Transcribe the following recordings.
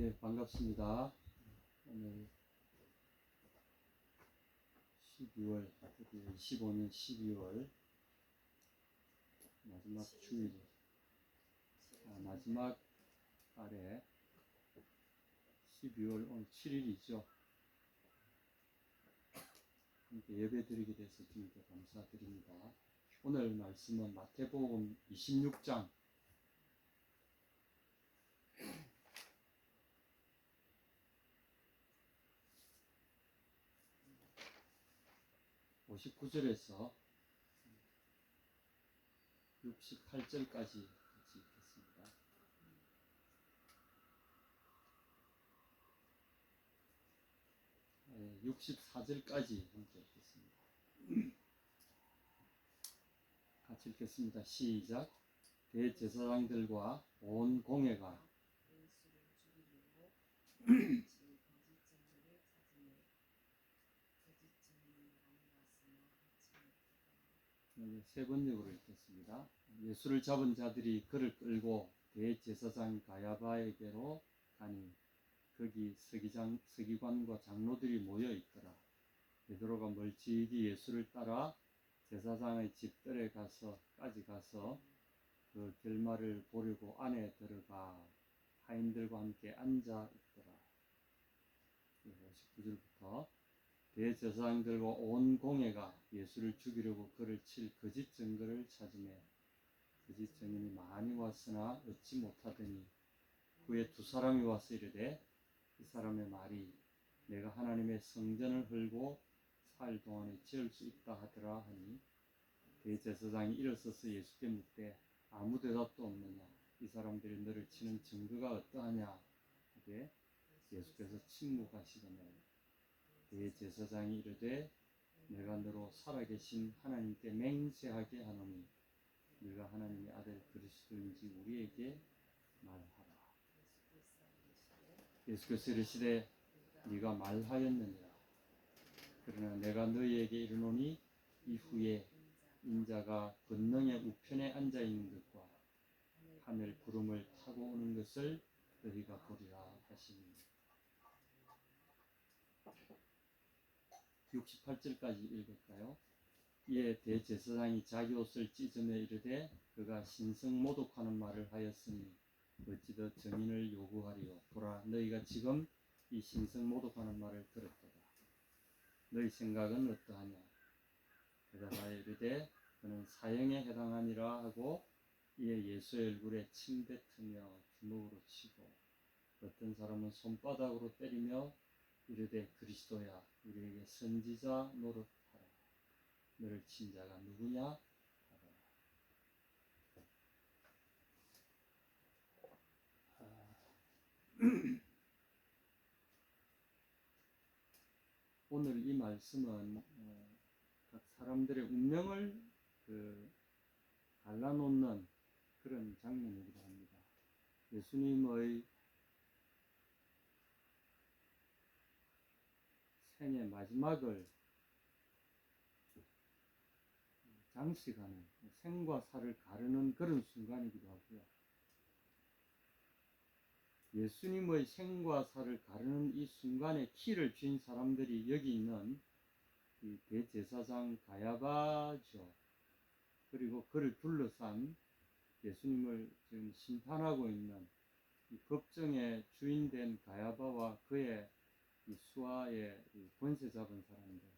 예, 반갑습니다. 오늘 12월, 25년 12월 마지막 주일, 마지막 달에 12월 오늘 7일이죠. 함께 예배 드리게 돼서 주님께 감사드립니다. 오늘 말씀은 마태복음 26장 59절에서 68절까지 같이 읽겠습니다. 64절까지 함께 읽겠습니다. 같이 읽겠습니다. 시작. 대제사장들과 온 공회가 세 번역으로 읽겠습니다. 예수를 잡은 자들이 그를 끌고 대제사장 가야바에게로 가니 거기 서기관과 장로들이 모여 있더라. 베드로가 멀찍이 예수를 따라 제사장의 집들에 가서 그 결말을 보려고 안에 들어가 하인들과 함께 앉아 있더라. 59절부터 대제사장들과 온 공회가 예수를 죽이려고 그를 칠 거짓 증거를 찾으매 거짓 증인이 많이 왔으나 얻지 못하더니 후에 두 사람이 와서 이르되 이 사람의 말이 내가 하나님의 성전을 헐고 살 동안에 지을 수 있다 하더라 하니 대제사장이 일어서서 예수께 묻되 아무 대답도 없느냐 이 사람들이 너를 치는 증거가 어떠하냐 하되 예수께서 침묵하시더니 대제사장이 이르되 내가 너로 살아계신 하나님께 맹세하게 하노니 네가 하나님의 아들 그리스도인지 우리에게 말하라. 예수께서 이르시되 네가 말하였느니라. 그러나 내가 너희에게 이르노니 이후에 인자가 권능의 우편에 앉아있는 것과 하늘 구름을 타고 오는 것을 너희가 보리라 하시니 68절까지 읽을까요? 이에 대제사장이 자기 옷을 찢으며 이르되 그가 신성모독하는 말을 하였으니 어찌 더 증인을 요구하리요. 보라 너희가 지금 이 신성모독하는 말을 들었도다. 너희 생각은 어떠하냐? 대답하여 이르되 그는 사형에 해당하니라 하고 이에 예수의 얼굴에 침 뱉으며 주먹으로 치고 어떤 사람은 손바닥으로 때리며 이르되 그리스도야 우리에게 선지자 노릇하라. 너를 친 자가 누구냐 하더라. 오늘 이 말씀은 각 사람들의 운명을 갈라놓는 그런 장면이기도 합니다. 예수님의 생의 마지막을 장식하는 생과 사를 가르는 그런 순간이기도 하고요. 예수님의 생과 사를 가르는 이 순간에 키를 쥔 사람들이 여기 있는 이 대제사장 가야바죠. 그리고 그를 둘러싼 예수님을 지금 심판하고 있는 이 법정의 주인된 가야바와 그의 이 수하의 이 권세 잡은 사람들,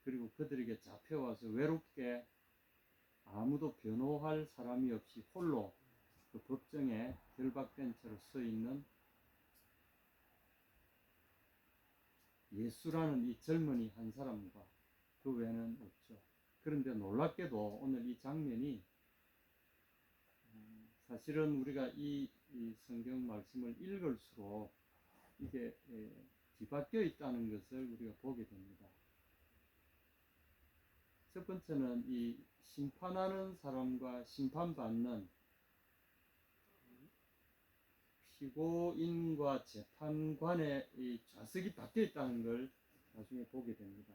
그리고 그들에게 잡혀와서 외롭게 아무도 변호할 사람이 없이 홀로 그 법정에 결박된 채로 서 있는 예수라는 이 젊은이 한 사람과 그 외에는 없죠. 그런데 놀랍게도 오늘 이 장면이 사실은 우리가 이 성경 말씀을 읽을수록 이게 뒤바뀌어 있다는 것을 우리가 보게 됩니다. 첫 번째는 이 심판하는 사람과 심판받는 피고인과 재판관의 이 좌석이 바뀌어 있다는 걸 나중에 보게 됩니다.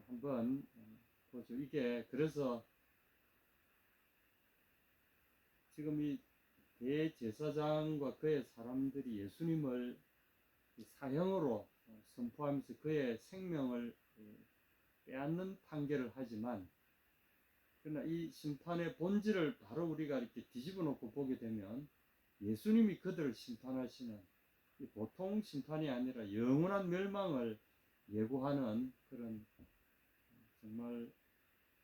한번 보죠. 이게 그래서 지금 이 대제사장과 그의 사람들이 예수님을 사형으로 선포하면서 그의 생명을 빼앗는 판결을 하지만, 그러나 이 심판의 본질을 바로 우리가 이렇게 뒤집어 놓고 보게 되면 예수님이 그들을 심판하시는, 보통 심판이 아니라 영원한 멸망을 예고하는 그런 정말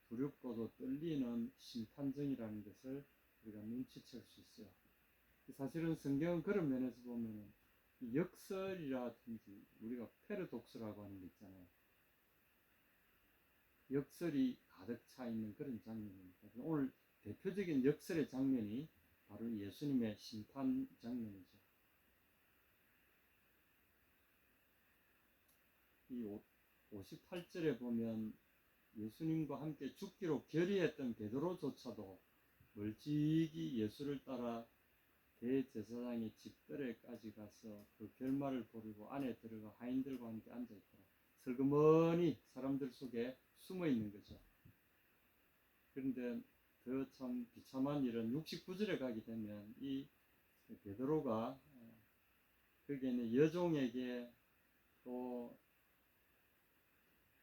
두렵고도 떨리는 심판정이라는 것을 우리가 눈치챌 수 있어요. 사실은 성경은 그런 면에서 보면 역설이라든지 우리가 패러독스라고 하는 게 있잖아요. 역설이 가득 차 있는 그런 장면입니다. 오늘 대표적인 역설의 장면이 바로 예수님의 심판 장면이죠. 이 58절에 보면 예수님과 함께 죽기로 결의했던 베드로조차도 멀찍이 예수를 따라 대제사장의 집들에까지 가서 그 결말을 보리고 안에 들어가 하인들과 함께 앉아있더라. 슬그머니 사람들 속에 숨어 있는 거죠. 그런데 더 참 비참한 일은 69절에 가게 되면 이 베드로가 거기에는 여종에게 또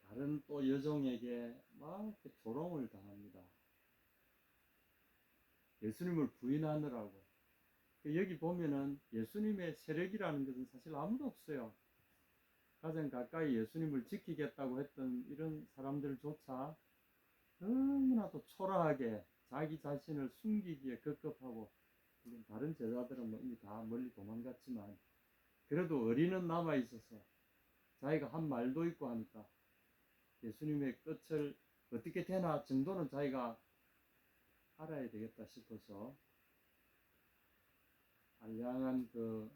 다른 또 여종에게 막 조롱을 당합니다. 예수님을 부인하느라고. 여기 보면은 예수님의 세력이라는 것은 사실 아무도 없어요. 가장 가까이 예수님을 지키겠다고 했던 이런 사람들조차 너무나도 초라하게 자기 자신을 숨기기에 급급하고, 물론 다른 제자들은 뭐 이미 다 멀리 도망갔지만 그래도 어린은 남아 있어서 자기가 한 말도 있고 하니까 예수님의 끝을 어떻게 되나 정도는 자기가 알아야 되겠다 싶어서 알량한 그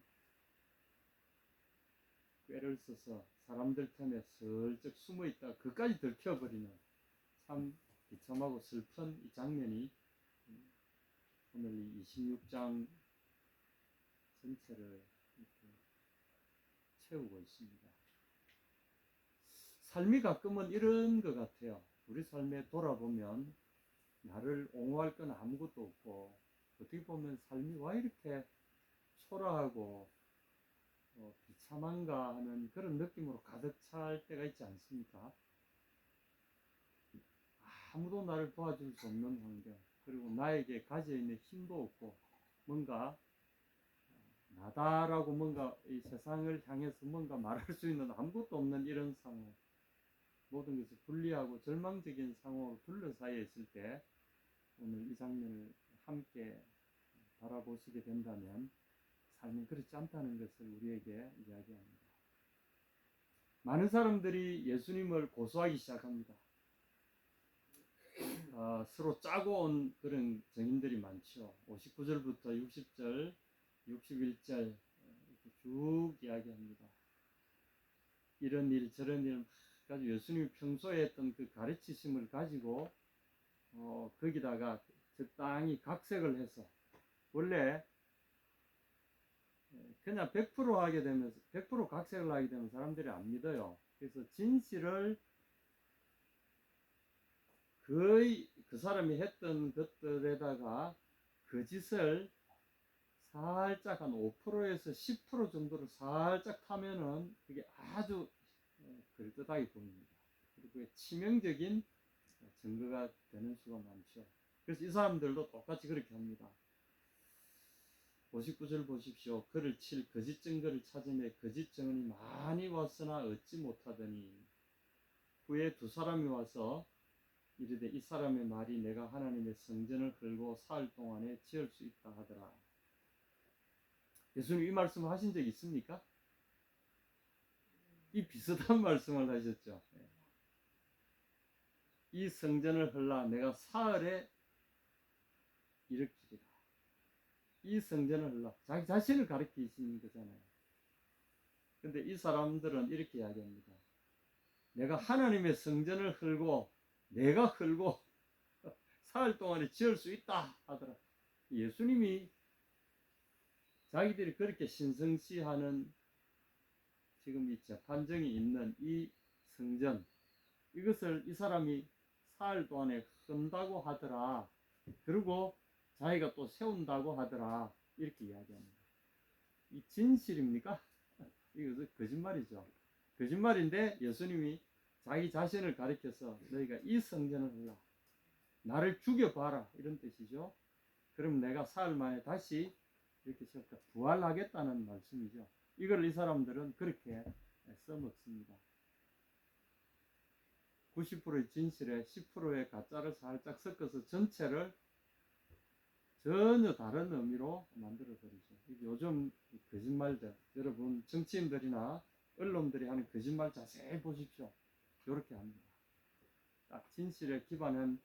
꾀를 써서 사람들 틈에 슬쩍 숨어 있다 그까지 들켜버리는 참 비참하고 슬픈 이 장면이 오늘 이 26장 전체를 이렇게 채우고 있습니다. 삶이 가끔은 이런 것 같아요. 우리 삶에 돌아보면 나를 옹호할 건 아무것도 없고, 어떻게 보면 삶이 왜 이렇게 초라하고 비참한가 하는 그런 느낌으로 가득 찰 때가 있지 않습니까? 아무도 나를 도와줄 수 없는 환경, 그리고 나에게 가져있는 힘도 없고, 뭔가 나다라고 뭔가 이 세상을 향해서 뭔가 말할 수 있는 아무것도 없는 이런 상황, 모든 것이 불리하고 절망적인 상황으로 둘러싸여 있을 때 오늘 이 장면을 함께 바라보시게 된다면 삶은 그렇지 않다는 것을 우리에게 이야기합니다. 많은 사람들이 예수님을 고소하기 시작합니다. 서로 짜고 온 그런 증인들이 많죠. 59절부터 60절, 61절 이렇게 쭉 이야기합니다. 이런 일 저런 일 가지고 예수님이 평소에 했던 그 가르치심을 가지고 거기다가 적당히 각색을 해서, 원래 그냥 100% 하게 되면 100% 각색을 하게 되면 사람들이 안 믿어요. 그래서 진실을 거의 그 사람이 했던 것들에다가 거짓을 살짝 한 5%에서 10% 정도를 살짝 타면은 그게 아주 그럴듯하게 보입니다. 그리고 치명적인 증거가 되는 수가 많죠. 그래서 이 사람들도 똑같이 그렇게 합니다. 59절 보십시오. 그를 칠 거짓 증거를 찾으며 거짓 증언이 많이 왔으나 얻지 못하더니 후에 두 사람이 와서 이르되 이 사람의 말이 내가 하나님의 성전을 헐고 사흘 동안에 지을 수 있다 하더라. 예수님 이 말씀을 하신 적 있습니까? 이 비슷한 말씀을 하셨죠. 이 성전을 헐라 내가 사흘에 일으키리라. 이 성전을 헐라. 자기 자신을 가리키시는 거잖아요. 근데 이 사람들은 이렇게 이야기합니다. 내가 하나님의 성전을 헐고 내가 헐고 사흘 동안에 지을 수 있다 하더라. 예수님이 자기들이 그렇게 신성시하는 지금 이 재판정이 있는 이 성전, 이것을 이 사람이 사흘 동안에 헌다고 하더라. 그리고 자기가 또 세운다고 하더라. 이렇게 이야기합니다. 이 진실입니까? 이것은 거짓말이죠. 거짓말인데 예수님이 자기 자신을 가리켜서 너희가 이 성전을 하라, 나를 죽여봐라, 이런 뜻이죠. 그럼 내가 사흘 만에 다시 이렇게 부활하겠다는 말씀이죠. 이걸 이 사람들은 그렇게 써먹습니다. 90%의 진실에 10%의 가짜를 살짝 섞어서 전체를 전혀 다른 의미로 만들어버리죠. 요즘 거짓말들, 여러분 정치인들이나 언론들이 하는 거짓말 자세히 보십시오. 이렇게 합니다. 딱 진실에 기반한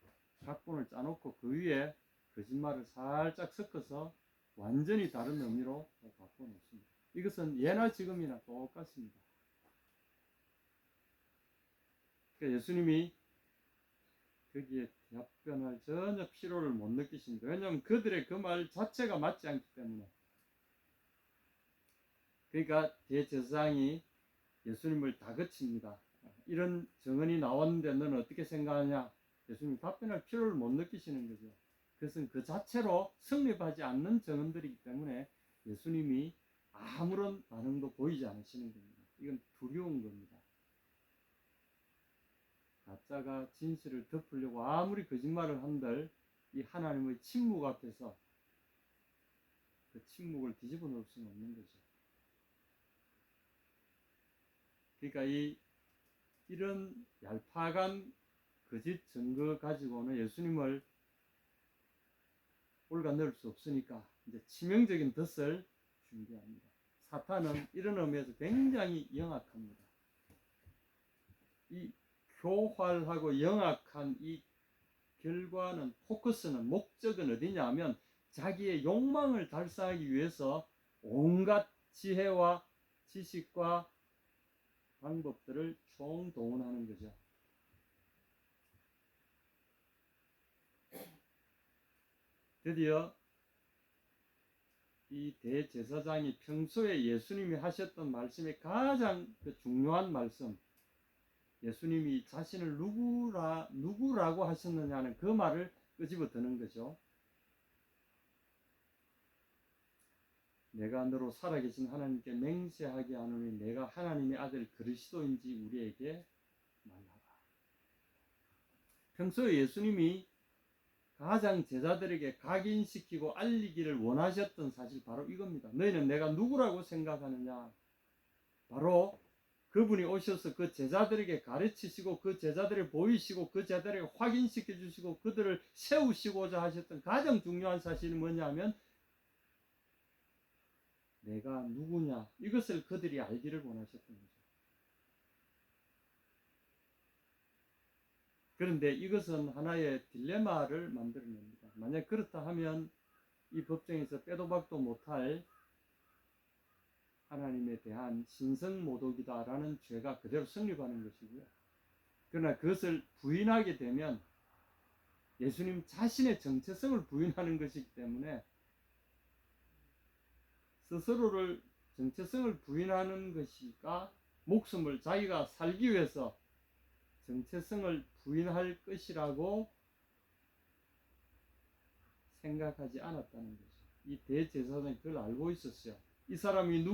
각본을 짜놓고 그 위에 거짓말을 살짝 섞어서 완전히 다른 의미로 바꿔놓습니다. 이것은 예나 지금이나 똑같습니다. 그러니까 예수님이 거기에 답변할 전혀 필요를 못 느끼십니다. 왜냐하면 그들의 그 말 자체가 맞지 않기 때문에. 그러니까 대제사장이 예수님을 다그칩니다. 이런 증언이 나왔는데 너는 어떻게 생각하냐? 예수님 답변할 필요를 못 느끼시는 거죠. 그것은 그 자체로 성립하지 않는 증언들이기 때문에 예수님이 아무런 반응도 보이지 않으시는 겁니다. 이건 두려운 겁니다. 가짜가 진실을 덮으려고 아무리 거짓말을 한들 이 하나님의 침묵 앞에서 그 침묵을 뒤집어 놓을 수는 없는 거죠. 그러니까 이런 얄팍한 거짓 증거 가지고는 예수님을 올가 넣을 수 없으니까 이제 치명적인 덫을 준비합니다. 사탄은 이런 의미에서 굉장히 영악합니다. 이 교활하고 영악한 이 결과는, 포커스는, 목적은 어디냐 하면 자기의 욕망을 달성하기 위해서 온갖 지혜와 지식과 방법들을 총동원하는 거죠. 드디어 이 대제사장이 평소에 예수님이 하셨던 말씀의 가장 중요한 말씀, 예수님이 자신을 누구라고 하셨느냐는 그 말을 끄집어 드는 거죠. 내가 너로 살아계신 하나님께 맹세하게 하노니 내가 하나님의 아들 그리스도인지 우리에게 말하라. 평소에 예수님이 가장 제자들에게 각인시키고 알리기를 원하셨던 사실 바로 이겁니다. 너희는 내가 누구라고 생각하느냐? 바로 그분이 오셔서 그 제자들에게 가르치시고 그 제자들을 보이시고 그 제자들에게 확인시켜 주시고 그들을 세우시고자 하셨던 가장 중요한 사실이 뭐냐면 내가 누구냐, 이것을 그들이 알기를 원하셨던 거죠. 그런데 이것은 하나의 딜레마를 만들어냅니다. 만약 그렇다 하면 이 법정에서 빼도 박도 못할 하나님에 대한 신성모독이다라는 죄가 그대로 성립하는 것이고요. 그러나 그것을 부인하게 되면 예수님 자신의 정체성을 부인하는 것이기 때문에 스스로를 정체성을 부인하는 것이가 목숨을 자기가 살기 위해서 정체성을 부인할 것이라고 생각하지 않았다는 거죠. 이 대제사장이 그걸 알고 있었어요. 이 사람이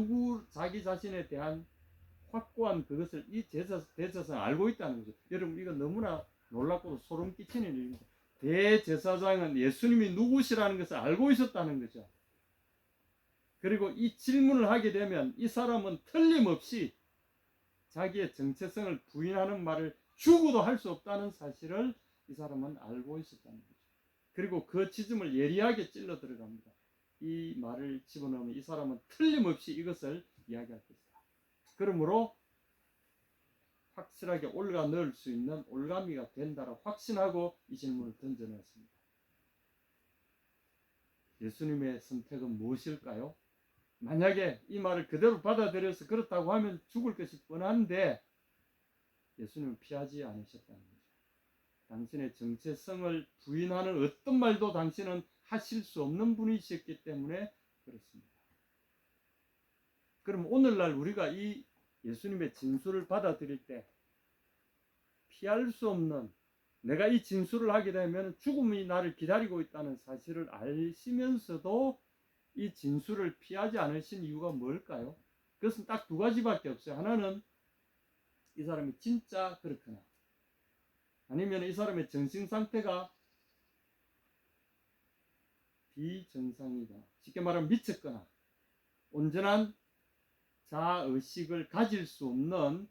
자기 자신에 대한 확고한 그것을 이 대제사장이 알고 있다는 거죠. 여러분, 이거 너무나 놀랍고도 소름 끼치는 일입니다. 대제사장은 예수님이 누구시라는 것을 알고 있었다는 거죠. 그리고 이 질문을 하게 되면 이 사람은 틀림없이 자기의 정체성을 부인하는 말을 죽어도 할 수 없다는 사실을 이 사람은 알고 있었다는 거죠. 그리고 그 지점을 예리하게 찔러 들어갑니다. 이 말을 집어넣으면 이 사람은 틀림없이 이것을 이야기할 것이다. 그러므로 확실하게 올가 넣을 수 있는 올가미가 된다라고 확신하고 이 질문을 던져냈습니다. 예수님의 선택은 무엇일까요? 만약에 이 말을 그대로 받아들여서 그렇다고 하면 죽을 것이 뻔한데 예수님은 피하지 않으셨다는 거죠. 당신의 정체성을 부인하는 어떤 말도 당신은 하실 수 없는 분이셨기 때문에 그렇습니다. 그럼 오늘날 우리가 이 예수님의 진술을 받아들일 때 피할 수 없는, 내가 이 진술을 하게 되면 죽음이 나를 기다리고 있다는 사실을 아시면서도 이 진술을 피하지 않으신 이유가 뭘까요? 그것은 딱 두 가지밖에 없어요. 하나는 이 사람이 진짜 그렇거나, 아니면 이 사람의 정신 상태가 비정상이거나, 쉽게 말하면 미쳤거나, 온전한 자의식을 가질 수 없는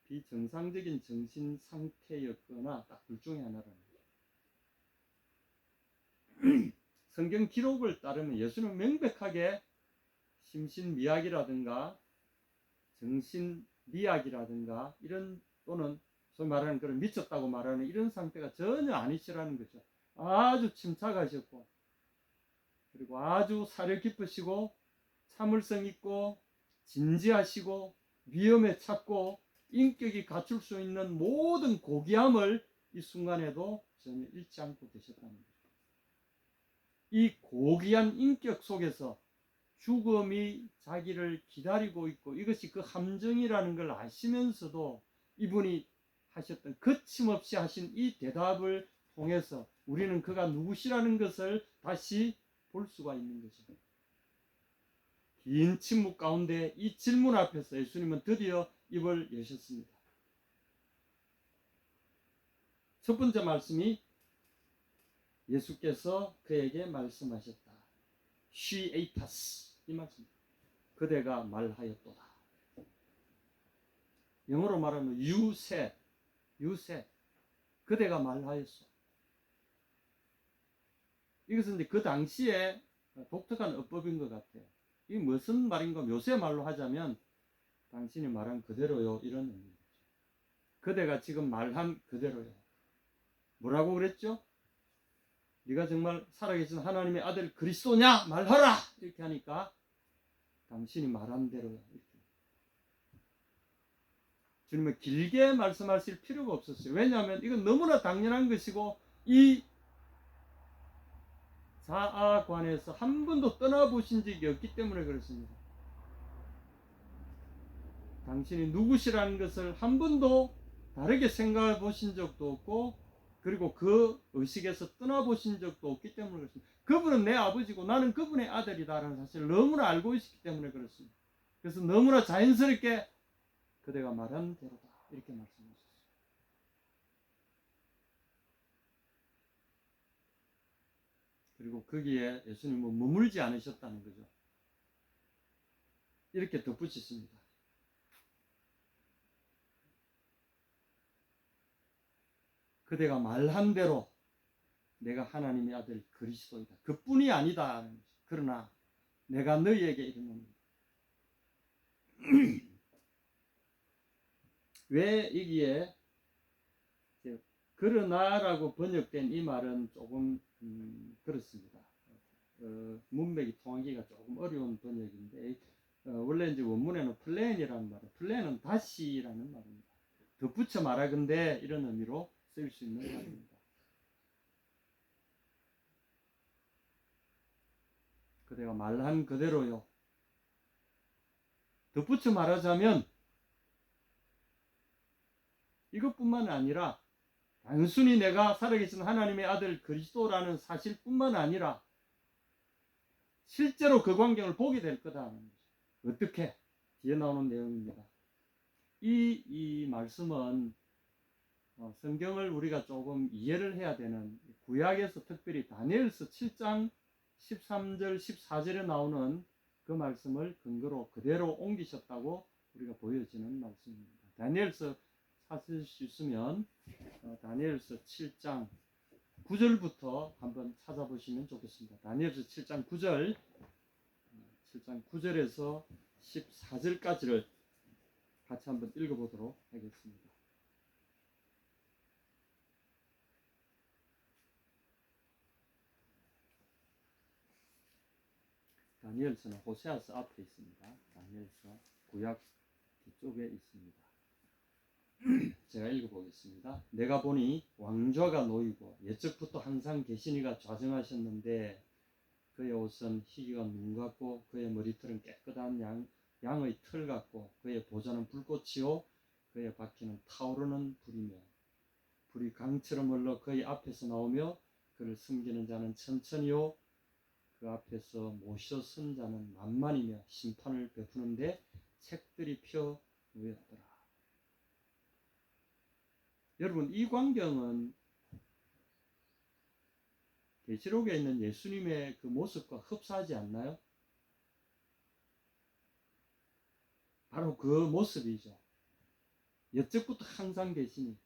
비정상적인 정신 상태였거나, 딱 둘 중에 하나라는 거예요. 성경 기록을 따르면 예수는 명백하게 심신미약이라든가 정신미약이라든가 이런, 또는 소위 말하는 그런 미쳤다고 말하는 이런 상태가 전혀 아니시라는 거죠. 아주 침착하셨고, 그리고 아주 사려 깊으시고 참을성 있고 진지하시고 위험에 찾고 인격이 갖출 수 있는 모든 고귀함을 이 순간에도 전혀 잃지 않고 계셨다는 거죠. 이 고귀한 인격 속에서 죽음이 자기를 기다리고 있고, 이것이 그 함정이라는 걸 아시면서도 이분이 하셨던, 거침없이 하신 이 대답을 통해서 우리는 그가 누구시라는 것을 다시 볼 수가 있는 거죠. 긴 침묵 가운데 이 질문 앞에서 예수님은 드디어 입을 여셨습니다. 첫 번째 말씀이 예수께서 그에게 말씀하셨다. She ate us. 이 말씀. 그대가 말하였도다. 영어로 말하면 you said. You said. 그대가 말하였어. 이것은 이제 그 당시에 독특한 어법인 것 같아요. 이게 무슨 말인가, 요새 말로 하자면 당신이 말한 그대로요, 이런 의미죠. 그대가 지금 말한 그대로요. 뭐라고 그랬죠? 네가 정말 살아계신 하나님의 아들 그리스도냐? 말하라! 이렇게 하니까 당신이 말한 대로요. 이렇게. 주님은 길게 말씀하실 필요가 없었어요. 왜냐하면 이건 너무나 당연한 것이고, 이 자아관에서 한 번도 떠나보신 적이 없기 때문에 그렇습니다. 당신이 누구시라는 것을 한 번도 다르게 생각해 보신 적도 없고, 그리고 그 의식에서 떠나보신 적도 없기 때문에 그렇습니다. 그분은 내 아버지고 나는 그분의 아들이다라는 사실을 너무나 알고 있기 때문에 그렇습니다. 그래서 너무나 자연스럽게 그대가 말한 대로다, 이렇게 말씀하셨어요. 그리고 거기에 예수님은 머물지 않으셨다는 거죠. 이렇게 덧붙이십니다. 그대가 말한 대로 내가 하나님의 아들 그리스도이다. 그뿐이 아니다. 그러나 내가 너희에게 이르노니. 왜 이기에 그러나라고 번역된 이 말은 조금 그렇습니다. 문맥이 통하기가 조금 어려운 번역인데, 원래 이제 원문에는 플랜이라는 말은, 플랜은 다시라는 말입니다. 덧붙여 말하건대 이런 의미로 쓰일 수 있는 말입니다. 그대가 말한 그대로요. 덧붙여 말하자면 이것뿐만 아니라 단순히 내가 살아계신 하나님의 아들 그리스도라는 사실뿐만 아니라 실제로 그 광경을 보게 될 거다는 거죠. 어떻게? 뒤에 나오는 내용입니다. 이 말씀은 성경을 우리가 조금 이해를 해야 되는, 구약에서 특별히 다니엘서 7장 13절 14절에 나오는 그 말씀을 근거로 그대로 옮기셨다고 우리가 보여지는 말씀입니다. 다니엘서 찾을 수 있으면 다니엘서 7장 9절부터 한번 찾아보시면 좋겠습니다. 다니엘서 7장 9절, 7장 9절에서 14절까지를 같이 한번 읽어보도록 하겠습니다. 다니엘서는 호세아서 앞에 있습니다. 다니엘서 구약 뒤쪽에 있습니다. 제가 읽어보겠습니다. 내가 보니 왕좌가 놓이고 옛적부터 항상 계시니가 좌정하셨는데, 그의 옷은 희기가 눈 같고 그의 머리털은 깨끗한 양의 털 같고, 그의 보좌는 불꽃이요 그의 바퀴는 타오르는 불이며, 불이 강처럼 흘러 그의 앞에서 나오며 그를 숨기는 자는 천천히요 그 앞에서 모셔 선 자는 만만이며 심판을 베푸는데 책들이 펴 놓였더라. 여러분, 이 광경은 계시록에 있는 예수님의 그 모습과 흡사하지 않나요? 바로 그 모습이죠. 옛적부터 항상 계시니,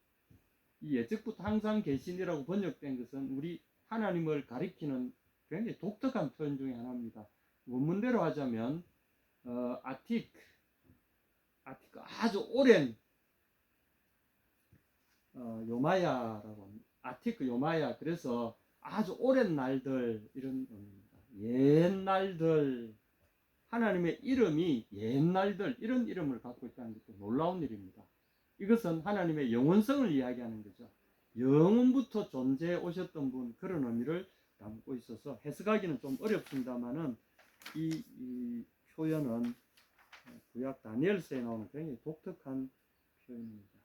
이 옛적부터 항상 계시니라고 번역된 것은 우리 하나님을 가리키는 굉장히 독특한 표현 중에 하나입니다. 원문대로 하자면 아티크 아주 오랜 요마야라고 합니다. 아티크 요마야, 그래서 아주 오랜 날들 이런 의미입니다. 옛날들, 하나님의 이름이 옛날들 이런 이름을 갖고 있다는 것도 놀라운 일입니다. 이것은 하나님의 영원성을 이야기하는 거죠. 영원부터 존재해 오셨던 분, 그런 의미를 담고 있어서 해석하기는 좀 어렵습니다만은 이 표현은 구약 다니엘서에 나오는 굉장히 독특한 표현입니다.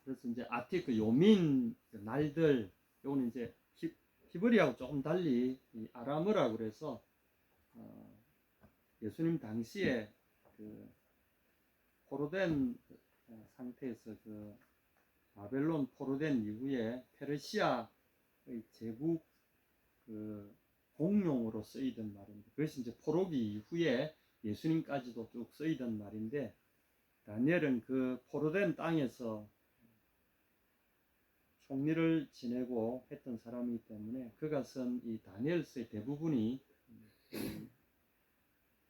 그래서 이제 아티크 요민 날들, 요거는 이제 히브리하고 조금 달리 이 아람어라고 그래서 예수님 당시에 그 포로된 상태에서 그 바벨론 포로된 이후에 페르시아의 제국 그 공용으로 쓰이던 말인데, 그것이 이제 포로기 이후에 예수님까지도 쭉 쓰이던 말인데, 다니엘은 그 포로된 땅에서 총리를 지내고 했던 사람이기 때문에 그가 쓴 이 다니엘서의 대부분이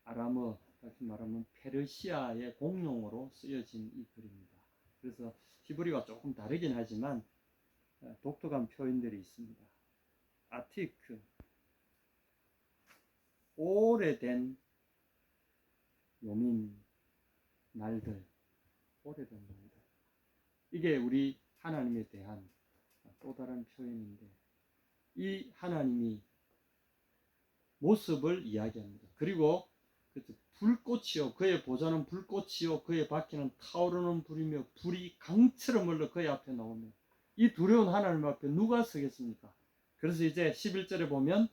아람어, 다시 말하면 페르시아의 공용어로 쓰여진 이 글입니다. 그래서 히브리와 조금 다르긴 하지만 독특한 표현들이 있습니다. 아티크, 오래된 요민 날들, 오래된 날들. 이게 우리 하나님에 대한 또 다른 표현인데, 이 하나님이 모습을 이야기합니다. 그리고 불꽃이요, 그의 보좌는 불꽃이요, 그의 바퀴는 타오르는 불이며 불이 강처럼 흘러 그의 앞에 나오며, 이 두려운 하나님 앞에 누가 서겠습니까? 그래서 이제 11절에 보면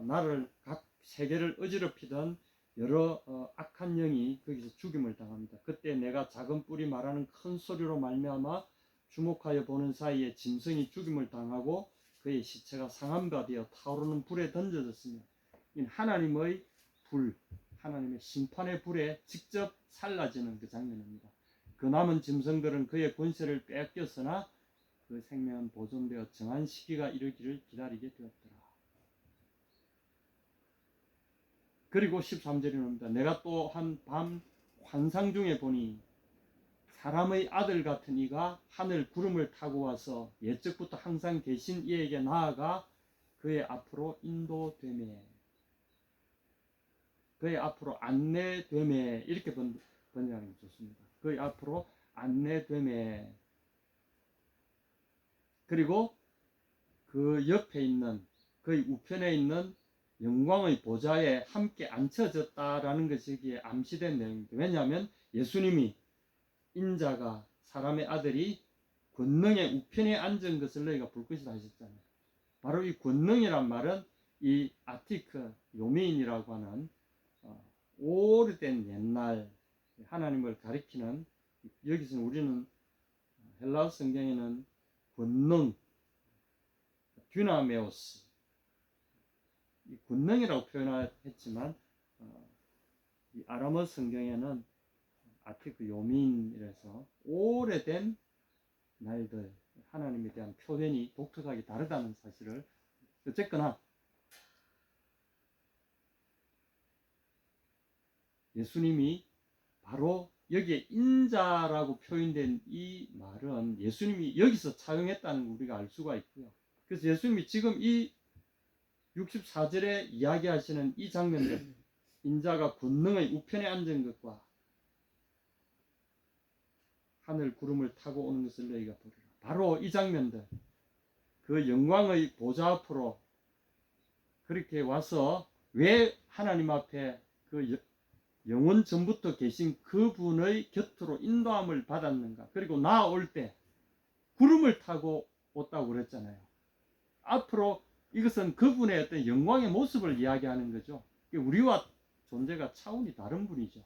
나를 각 세계를 어지럽히던 여러 악한 영이 거기서 죽임을 당합니다. 그때 내가 작은 뿔이 말하는 큰 소리로 말미암아 주목하여 보는 사이에 짐승이 죽임을 당하고 그의 시체가 상한 바 되어 타오르는 불에 던져졌으며, 하나님의 불, 하나님의 심판의 불에 직접 살라지는 그 장면입니다. 그 남은 짐승들은 그의 권세를 빼앗겼으나 그 생명은 보존되어 정한 시기가 이르기를 기다리게 되었더라. 그리고 13절에 나옵니다. 내가 또 한 밤 환상 중에 보니 사람의 아들 같은 이가 하늘 구름을 타고 와서 옛적부터 항상 계신 이에게 나아가 그의 앞으로 인도되매, 그의 앞으로 안내되매, 이렇게 번역하는 게 좋습니다. 그의 앞으로 안내되매. 그리고 그 옆에 있는, 그의 우편에 있는 영광의 보좌에 함께 앉혀졌다라는 것이 여기에 암시된 내용입니다. 왜냐하면 예수님이, 인자가, 사람의 아들이 권능의 우편에 앉은 것을 너희가 볼 것이다 하셨잖아요. 바로 이 권능이란 말은 이 아티크 요메인이라고 하는 오래된 옛날 하나님을 가리키는, 여기서는 우리는 헬라어 성경에는 권능, 듀나메오스, 이 권능이라고 표현했지만 이 아람어 성경에는 아티크 요민이라서 오래된 날들, 하나님에 대한 표현이 독특하게 다르다는 사실을, 어쨌거나 예수님이 바로 여기에 인자라고 표현된 이 말은 예수님이 여기서 차용했다는 걸 우리가 알 수가 있고요. 그래서 예수님이 지금 이 64절에 이야기하시는 이 장면들, 인자가 권능의 우편에 앉은 것과 하늘 구름을 타고 오는 것을 너희가 보리라. 바로 이 장면들, 그 영광의 보좌 앞으로 그렇게 와서 왜 하나님 앞에 그 영원 전부터 계신 그분의 곁으로 인도함을 받았는가? 그리고 나올 때 구름을 타고 왔다고 그랬잖아요. 앞으로 이것은 그분의 어떤 영광의 모습을 이야기하는 거죠. 우리와 존재가 차원이 다른 분이죠.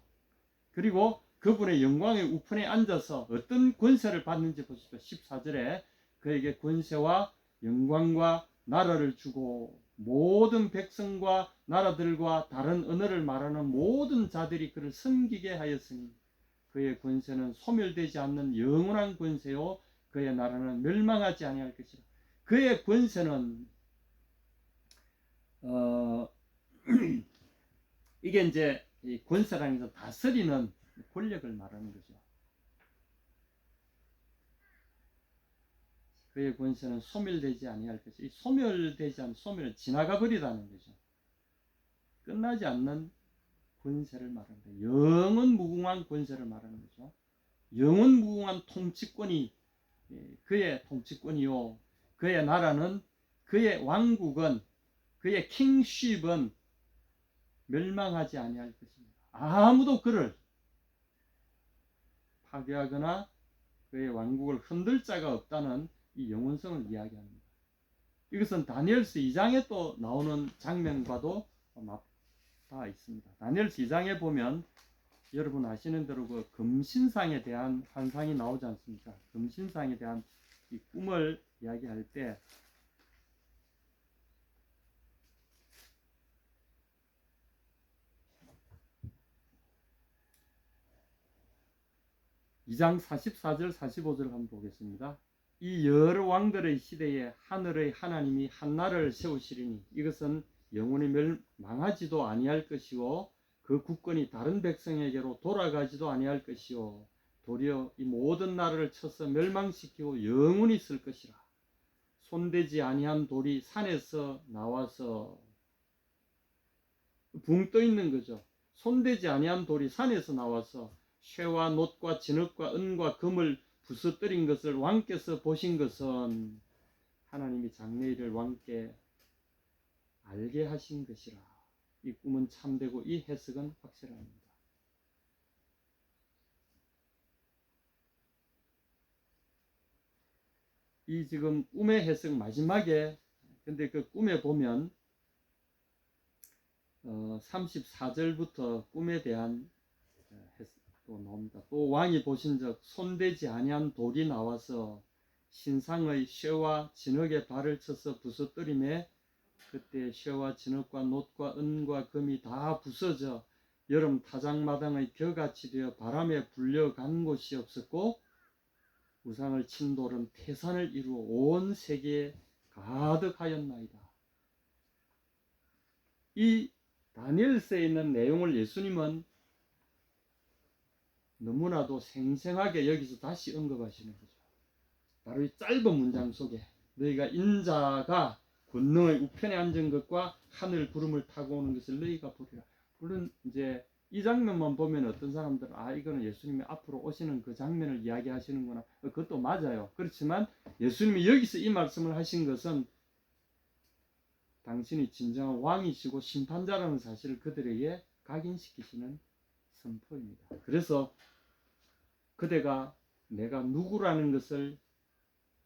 그리고 그분의 영광의 우편에 앉아서 어떤 권세를 받는지 보십시오. 14절에 그에게 권세와 영광과 나라를 주고 모든 백성과 나라들과 다른 언어를 말하는 모든 자들이 그를 섬기게 하였으니 그의 권세는 소멸되지 않는 영원한 권세요 그의 나라는 멸망하지 아니할 것이라. 그의 권세는 이게 이제 이 권세라는 것은 다스리는 권력을 말하는 거죠. 그의 권세는 소멸되지 아니할 것이. 이 소멸되지 않는 소멸은 지나가 버리다는 거죠. 끝나지 않는 권세를 말합니다. 영원 무궁한 권세를 말하는 거죠. 영원 무궁한 통치권이 그의 통치권이요. 그의 나라는 그의 왕국은 그의 킹쉽은 멸망하지 아니할 것입니다. 아무도 그를 파괴하거나 그의 왕국을 흔들 자가 없다는 이 영원성을 이야기합니다. 이것은 다니엘서 2장에 또 나오는 장면과도 맞닿아 있습니다. 다니엘서 2장에 보면 여러분 아시는 대로 그 금신상에 대한 환상이 나오지 않습니까? 금신상에 대한 이 꿈을 이야기할 때 (2장) 44절 45절 한번 보겠습니다. 이 여러 왕들의 시대에 하늘의 하나님이 한 나라를 세우시리니 이것은 영원히 멸망하지도 아니할 것이요 그 국권이 다른 백성에게로 돌아가지도 아니할 것이요 도리어 이 모든 나라를 쳐서 멸망시키고 영원히 쓸 것이라. 손대지 아니한 돌이 산에서 나와서 붕 떠 있는 거죠. 손대지 아니한 돌이 산에서 나와서 쇠와 놋과 진흙과 은과 금을 부서뜨린 것을 왕께서 보신 것은 하나님이 장래일을 왕께 알게 하신 것이라. 이 꿈은 참되고 이 해석은 확실합니다. 이 지금 꿈의 해석 마지막에 근데 그 꿈에 보면 34절부터 꿈에 대한 해석도 나옵니다. 또 왕이 보신 적 손대지 아니한 돌이 나와서 신상의 쇠와 진흙에 발을 쳐서 부서뜨림에 그때 쇠와 진흙과 놋과 은과 금이 다 부서져 여름 타작마당의 벼같이 되어 바람에 불려간 곳이 없었고 우상을 친 돌은 태산을 이루어 온 세계에 가득하였나이다. 이 다니엘서에 있는 내용을 예수님은 너무나도 생생하게 여기서 다시 언급하시는 거죠. 바로 이 짧은 문장 속에 너희가 인자가 권능의 우편에 앉은 것과 하늘 구름을 타고 오는 것을 너희가 보리라. 물론 이제 이 장면만 보면 어떤 사람들은 이거는 예수님이 앞으로 오시는 그 장면을 이야기하시는구나. 그것도 맞아요. 그렇지만 예수님이 여기서 이 말씀을 하신 것은 당신이 진정한 왕이시고 심판자라는 사실을 그들에게 각인시키시는 선포입니다. 그래서 그대가 내가 누구라는 것을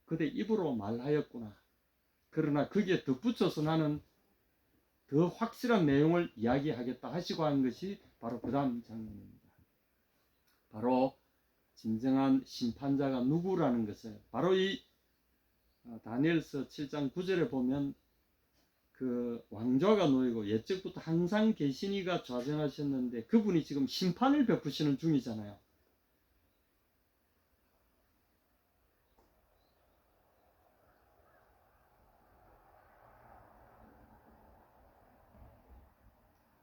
그대 입으로 말하였구나. 그러나 거기에 덧붙여서 나는 더 확실한 내용을 이야기하겠다 하시고 한 것이 바로 그 다음 장면입니다. 바로 진정한 심판자가 누구라는 것을 바로 이 다니엘서 7장 9절에 보면 그 왕좌가 놓이고 옛적부터 항상 계신 이가 좌정하셨는데 그분이 지금 심판을 베푸시는 중이잖아요.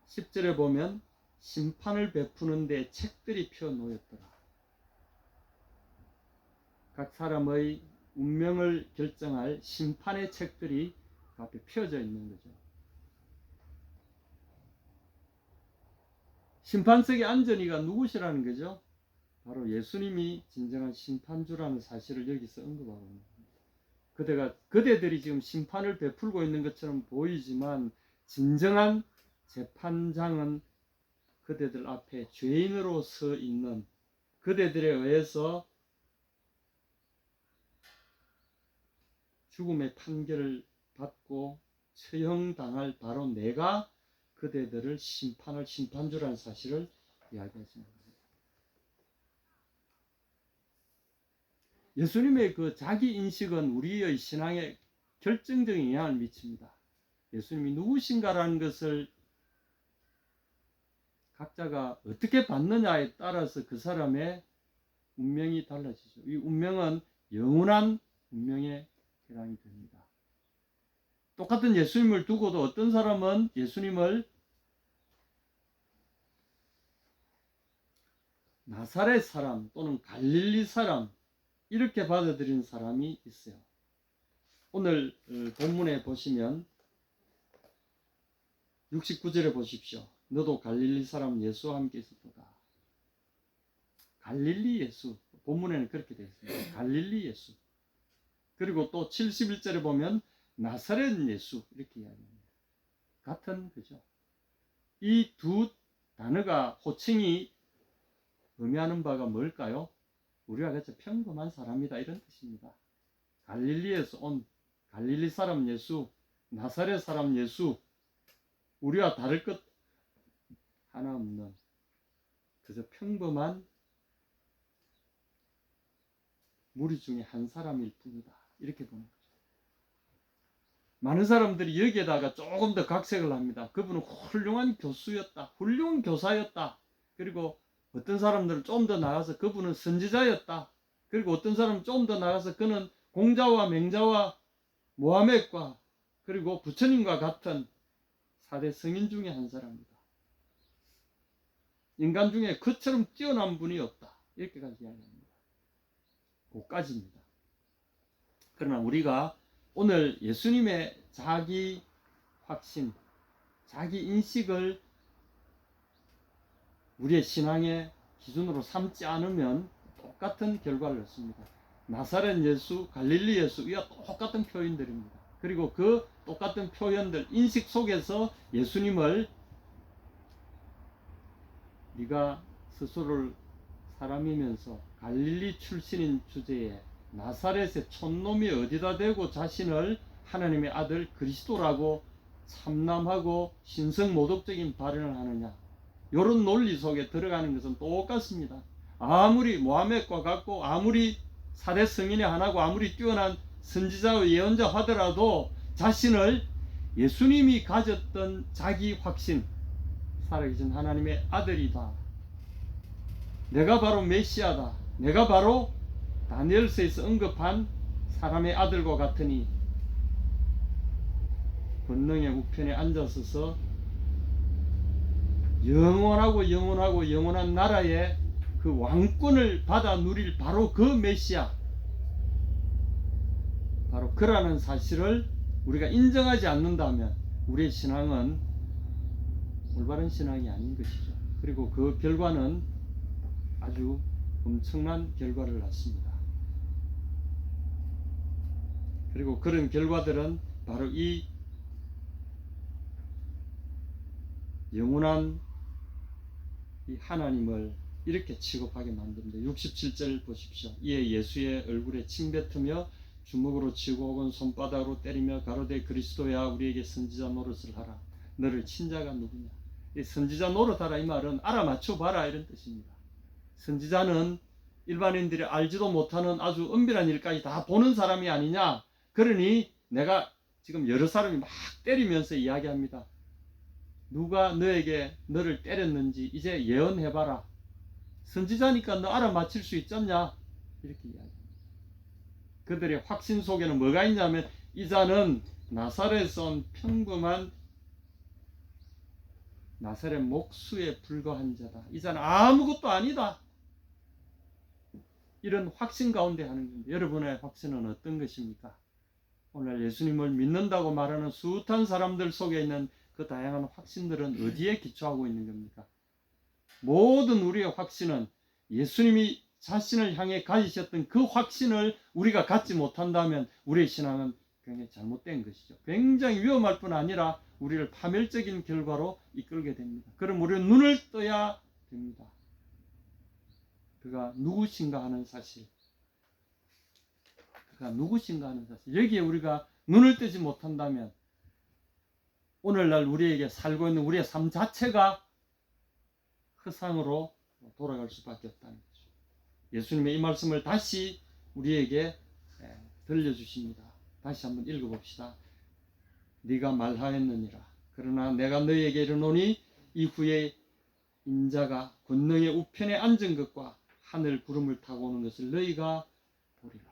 (10절에) 보면 심판을 베푸는데 책들이 펴 놓였더라. 각 사람의 운명을 결정할 심판의 책들이 그 앞에 펴져 있는 거죠. 심판석에 앉은 이가 누구시라는 거죠? 바로 예수님이 진정한 심판주라는 사실을 여기서 언급하고 있는 겁니다. 그대들이 지금 심판을 베풀고 있는 것처럼 보이지만 진정한 재판장은 그대들 앞에 죄인으로 서 있는 그대들에 의해서 죽음의 판결을 받고 처형당할 바로 내가 그대들을 심판할 심판주라는 사실을 이야기하시는 겁니다. 예수님의 그 자기 인식은 우리의 신앙에 결정적인 영향을 미칩니다. 예수님이 누구신가라는 것을 각자가 어떻게 받느냐에 따라서 그 사람의 운명이 달라지죠. 이 운명은 영원한 운명에 해당이 됩니다. 똑같은 예수님을 두고도 어떤 사람은 예수님을 나사렛 사람 또는 갈릴리 사람 이렇게 받아들이는 사람이 있어요. 오늘 본문에 보시면 69절에 보십시오. 너도 갈릴리 사람 예수와 함께 있었도다. 갈릴리 예수. 본문에는 그렇게 되어 있습니다. 갈릴리 예수. 그리고 또 71절에 보면 나사렛 예수 이렇게 이야기합니다. 같은 거죠. 이 두 단어가 호칭이 의미하는 바가 뭘까요? 우리가 그저 평범한 사람이다 이런 뜻입니다. 갈릴리에서 온 갈릴리 사람 예수, 나사렛 사람 예수, 우리와 다를 것 하나 없는 그저 평범한 무리 중에 한 사람일 뿐이다. 이렇게 보는 거죠. 많은 사람들이 여기에다가 조금 더 각색을 합니다. 그분은 훌륭한 교수였다. 훌륭한 교사였다. 그리고 어떤 사람들은 좀 더 나가서 그분은 선지자였다. 그리고 어떤 사람은 좀 더 나가서 그는 공자와 맹자와 모하멧과 그리고 부처님과 같은 4대 성인 중에 한 사람이다. 인간 중에 그처럼 뛰어난 분이 없다. 이렇게까지 이야기합니다. 그까지입니다. 그러나 우리가 오늘 예수님의 자기 확신, 자기 인식을 우리의 신앙의 기준으로 삼지 않으면 똑같은 결과를 얻습니다. 나사렛 예수, 갈릴리 예수, 이와 똑같은 표현들입니다. 그리고 그 똑같은 표현들, 인식 속에서 예수님을 네가 스스로를 사람이면서 갈릴리 출신인 주제에 나사렛의 촌놈이 어디다 대고 자신을 하나님의 아들 그리스도라고 참남하고 신성모독적인 발언을 하느냐, 이런 논리 속에 들어가는 것은 똑같습니다. 아무리 모하멧과 같고 아무리 4대 성인의 하나고 아무리 뛰어난 선지자와 예언자 하더라도 자신을 예수님이 가졌던 자기 확신, 살아계신 하나님의 아들이다, 내가 바로 메시아다, 내가 바로 다니엘서에서 언급한 사람의 아들과 같으니 권능의 우편에 앉아서서 영원한 나라의 그 왕권을 받아 누릴 바로 그 메시아, 바로 그라는 사실을 우리가 인정하지 않는다면 우리의 신앙은 올바른 신앙이 아닌 것이죠. 그리고 그 결과는 아주 엄청난 결과를 낳습니다. 그리고 그런 결과들은 바로 이 영원한 이 하나님을 이렇게 취급하게 만듭니다. 67절 보십시오. 이에 예수의 얼굴에 침 뱉으며 주먹으로 치고 혹은 손바닥으로 때리며 가로되 그리스도야 우리에게 선지자 노릇을 하라. 너를 친 자가 누구냐. 이 선지자 노릇하라 이 말은 알아맞혀 봐라 이런 뜻입니다. 선지자는 일반인들이 알지도 못하는 아주 은밀한 일까지 다 보는 사람이 아니냐. 그러니 내가 지금 여러 사람이 막 때리면서 이야기합니다. 누가 너에게 너를 때렸는지 이제 예언해봐라. 선지자니까 너 알아맞힐 수 있잖냐. 이렇게 이야기합니다. 그들의 확신 속에는 뭐가 있냐면 이 자는 나사렛에서 온 평범한 나사렛 목수에 불과한 자다. 이 자는 아무것도 아니다. 이런 확신 가운데 하는 겁니다. 여러분의 확신은 어떤 것입니까? 오늘 예수님을 믿는다고 말하는 숱한 사람들 속에 있는 그 다양한 확신들은 어디에 기초하고 있는 겁니까? 모든 우리의 확신은 예수님이 자신을 향해 가지셨던 그 확신을 우리가 갖지 못한다면 우리의 신앙은 굉장히 잘못된 것이죠. 굉장히 위험할 뿐 아니라 우리를 파멸적인 결과로 이끌게 됩니다. 그럼 우리는 눈을 떠야 됩니다. 그가 누구신가 하는 사실. 그가 누구신가 하는 사실. 여기에 우리가 눈을 뜨지 못한다면 오늘날 우리에게 살고 있는 우리의 삶 자체가 흑상으로 돌아갈 수밖에 없다는 거죠. 예수님의 이 말씀을 다시 우리에게 들려주십니다. 다시 한번 읽어봅시다. 네가 말하였느니라. 그러나 내가 너희에게 이르노니 이후에 인자가 권능의 우편에 앉은 것과 하늘 구름을 타고 오는 것을 너희가 보리라.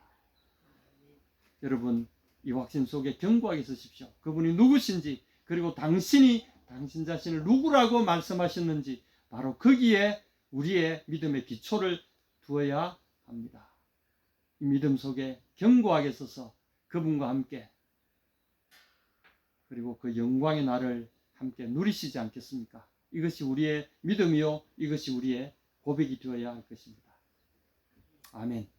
여러분, 이 확신 속에 견고하게 서십시오. 그분이 누구신지, 그리고 당신 자신을 누구라고 말씀하셨는지 바로 거기에 우리의 믿음의 기초를 두어야 합니다. 이 믿음 속에 견고하게 서서 그분과 함께, 그리고 그 영광의 날을 함께 누리시지 않겠습니까? 이것이 우리의 믿음이요, 이것이 우리의 고백이 되어야 할 것입니다. 아멘.